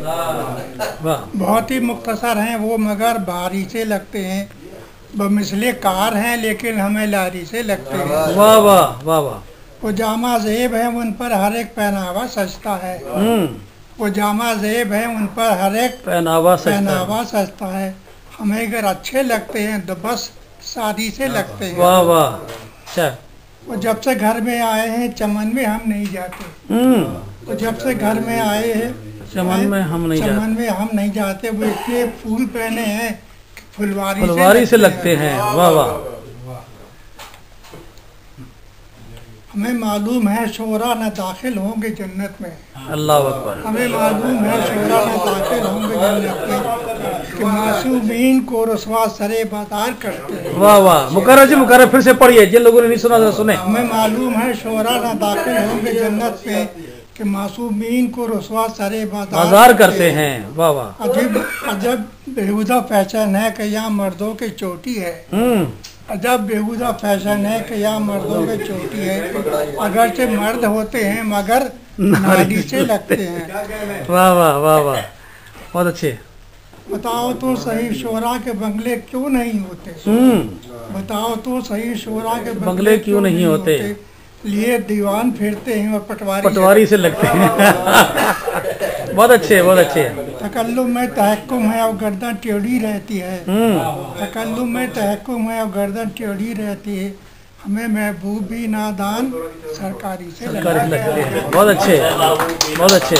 वाह बहुत ही मुख्तसर हैं वो, मगर भारी से लगते हैं। बमिसले कार हैं लेकिन हमें लारी से लगते हैं। वाह वाह वाह वाह। वो जामा जेब है उन पर हर एक पहनावा सजता है। वो जामा जेब है उन पर हर एक पहनावा सजता है। पहनावा सजता है। हमें अगर अच्छे लगते हैं तो बस शादी से लगते हैं। वाह वाह। अच्छा। वो जब से घर में आए हैं चमन में हम नहीं जाते। वो जब से घर में आए हैं चमन में हम नहीं जाते। चमन में हम नहीं जाते। वो इतने फूल पहने हैं कि फुलवारी से लगते हैं। वाह वाह। हमें मालूम है शोरा न दाखिल होंगे जन्नत में। अल्लाह अकबर। हमें मालूम है शोरा न दाखिल होंगे जन्नत में कि मासूमीन को रसवा सरे बाजार करते हैं। वाह वाह। मुकर्रर जी मुकर्रर फिर से पढ़िए, जिन लोगों ने नहीं सुना था सुने। हमें मालूम है शोरा न दाखिल होंगे जन्नत में कि मासूमीन को रसवा सरे बाजार करते हैं। वाह वाह। अजीब अजब बेहुदा फैशन है कि यहाँ मर्दों की चोटी है। अजब बेहुदा फैशन है कि यहाँ मर्दों की चोटी है। अगरचे मर्द होते हैं मगर नारी से लगते हैं। वाह वाह वाह वाह। बहुत अच्छे। बताओ तो सही शोरा के बंगले क्यों नहीं होते। बताओ तो सही शोरा के बंगले क्यों नहीं होते। लिए दीवान फिरते हैं और पटवारी से लगते हैं। बहुत अच्छे बहुत अच्छे। तकल्लुम में तहक्कुम है और गर्दन टेढ़ी रहती है। तकल्लुम में तहक्कुम है और गर्दन टेढ़ी रहती है। हमें महबूब भी नादान सरकारी से लगते हैं। बहुत अच्छे बहुत अच्छे।